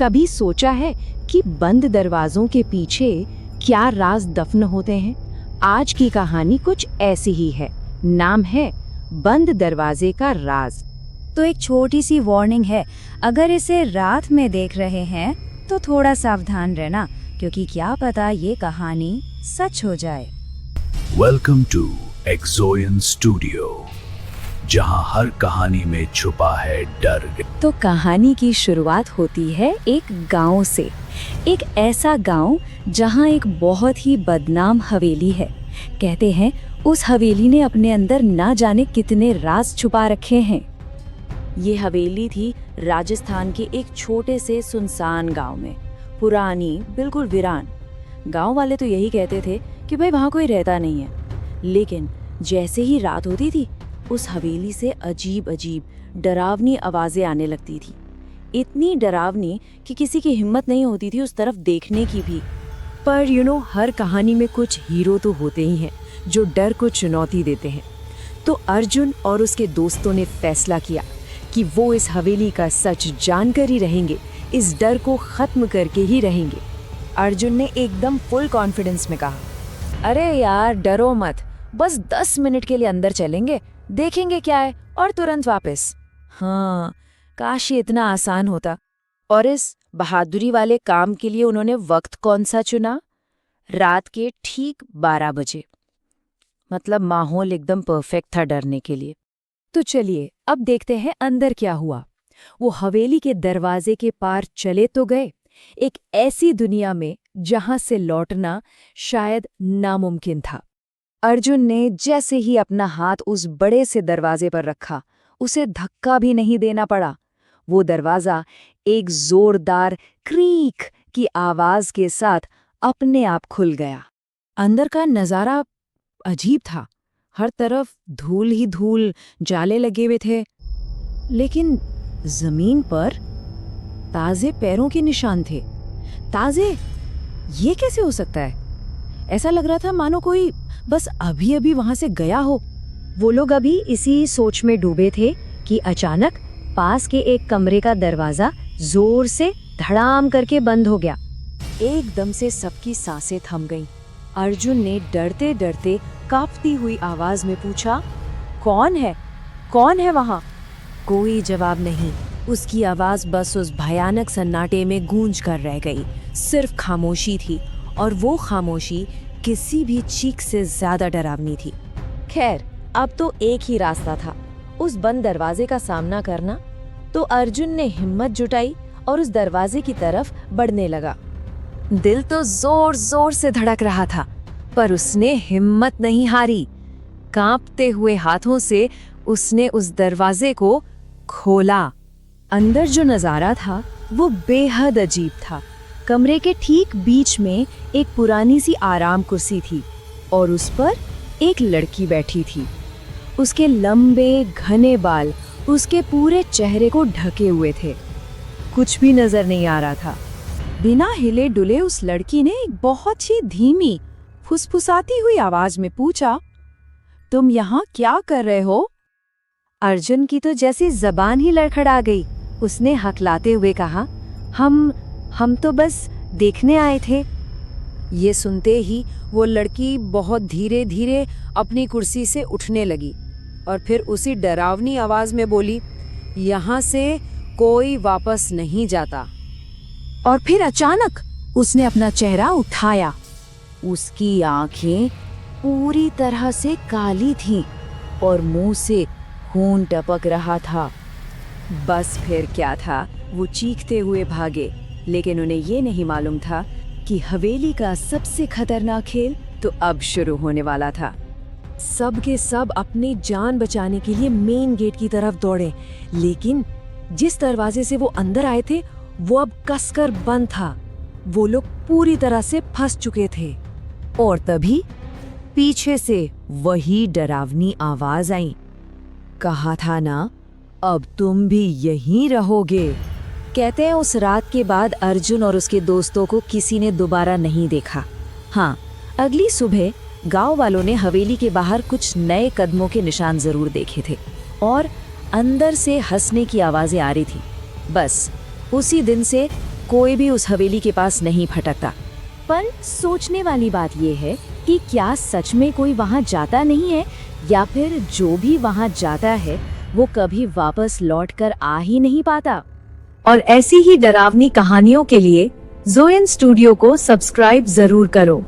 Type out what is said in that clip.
कभी सोचा है कि बंद दरवाजों के पीछे क्या राज दफन होते हैं? आज की कहानी कुछ ऐसी ही है। नाम है बंद दरवाजे का राज। तो एक छोटी सी वार्निंग है, अगर इसे रात में देख रहे हैं तो थोड़ा सावधान रहना, क्योंकि क्या पता ये कहानी सच हो जाए। वेलकम टू एक्सोयन स्टूडियो, जहां हर कहानी में छुपा है डर। तो कहानी की शुरुआत होती है एक गांव से। एक ऐसा गांव जहां एक बहुत ही बदनाम हवेली है। कहते हैं उस हवेली ने अपने अंदर ना जाने कितने राज छुपा रखे हैं। ये हवेली थी राजस्थान के एक छोटे से सुनसान गांव में, पुरानी, बिल्कुल वीरान। गांव वाले तो यही कहते थे कि भाई वहाँ कोई रहता नहीं है। लेकिन जैसे ही रात होती थी, उस हवेली से अजीब अजीब डरावनी आवाजें आने लगती थी। इतनी डरावनी कि किसी की हिम्मत नहीं होती थी उस तरफ देखने की भी। पर हर कहानी में कुछ हीरो तो होते ही हैं जो डर को चुनौती देते हैं। तो अर्जुन और उसके दोस्तों ने फैसला किया कि वो इस हवेली का सच जानकर ही रहेंगे, इस डर को खत्म करके ही रहेंगे। अर्जुन ने एकदम फुल कॉन्फिडेंस में कहा, अरे यार डरो मत, बस 10 मिनट के लिए अंदर चलेंगे, देखेंगे क्या है और तुरंत वापस। हाँ, काश ये इतना आसान होता। और इस बहादुरी वाले काम के लिए उन्होंने वक्त कौन सा चुना? रात के ठीक 12 बजे। मतलब माहौल एकदम परफेक्ट था डरने के लिए। तो चलिए अब देखते हैं अंदर क्या हुआ। वो हवेली के दरवाजे के पार चले तो गए, एक ऐसी दुनिया में जहां से लौटना शायद नामुमकिन था। अर्जुन ने जैसे ही अपना हाथ उस बड़े से दरवाजे पर रखा, उसे धक्का भी नहीं देना पड़ा। वो दरवाजा एक जोरदार क्रीक की आवाज के साथ अपने आप खुल गया। अंदर का नजारा अजीब था। हर तरफ धूल ही धूल, जाले लगे हुए थे। लेकिन जमीन पर ताजे पैरों के निशान थे। ताजे? ये कैसे हो सकता है? ऐसा लग रहा था मानो कोई बस अभी अभी वहां से गया हो। वो लोग अभी इसी सोच में डूबे थे कि अचानक पास के एक कमरे का दरवाजा जोर से धड़ाम करके बंद हो गया। एकदम से सबकी सांसें थम गईं। अर्जुन ने डरते डरते कांपती हुई आवाज में पूछा, कौन है? कौन है वहां? कोई जवाब नहीं। उसकी आवाज बस उस भयानक सन्नाटे में गूंज कर रह गई। सिर्फ खामोशी थी, और वो खामोशी किसी भी चीख से ज्यादा डरावनी थी। खैर, अब तो एक ही रास्ता था, उस बंद दरवाजे का सामना करना। तो अर्जुन ने हिम्मत जुटाई और उस दरवाजे की तरफ बढ़ने लगा। दिल तो जोर जोर से धड़क रहा था, पर उसने हिम्मत नहीं हारी। कांपते हुए हाथों से उसने उस दरवाजे को खोला। अंदर जो नजारा था वो बेहद अजीब था। कमरे के ठीक बीच में एक पुरानी सी आराम कुर्सी थी, और उस पर एक लड़की बैठी थी। उसके लंबे घने बाल उसके पूरे चेहरे को ढके हुए थे। कुछ भी नजर नहीं आ रहा था। बिना हिले डुले उस लड़की ने एक बहुत ही धीमी, फुसफुसाती हुई आवाज में पूछा, तुम यहाँ क्या कर रहे हो? अर्जुन की तो जैसी जबान ही लड़खड़ा गई। उसने हकलाते हुए कहा, हम तो बस देखने आए थे। ये सुनते ही वो लड़की बहुत धीरे धीरे अपनी कुर्सी से उठने लगी और फिर उसी डरावनी आवाज में बोली, यहाँ से कोई वापस नहीं जाता। और फिर अचानक उसने अपना चेहरा उठाया। उसकी आंखें पूरी तरह से काली थीं और मुंह से खून टपक रहा था। बस फिर क्या था, वो चीखते हुए भागे। लेकिन उन्हें ये नहीं मालूम था कि हवेली का सबसे खतरनाक खेल तो अब शुरू होने वाला था। सब के सब अपनी जान बचाने के लिए मेन गेट की तरफ दौड़े, लेकिन जिस दरवाजे से वो अंदर आए थे वो अब कसकर बंद था। वो लोग पूरी तरह से फंस चुके थे। और तभी पीछे से वही डरावनी आवाज आई, कहा था ना, अब तुम भी यहीं रहोगे। कहते हैं उस रात के बाद अर्जुन और उसके दोस्तों को किसी ने दोबारा नहीं देखा। हाँ, अगली सुबह गांव वालों ने हवेली के बाहर कुछ नए कदमों के निशान जरूर देखे थे, और अंदर से हंसने की आवाजें आ रही थी। बस उसी दिन से कोई भी उस हवेली के पास नहीं भटकता। पर सोचने वाली बात यह है कि क्या सच में कोई वहां जाता नहीं है, या फिर जो भी वहां जाता है वो कभी वापस लौटकर आ ही नहीं पाता। और ऐसी ही डरावनी कहानियों के लिए ज़ोयन स्टूडियो को सब्सक्राइब जरूर करो।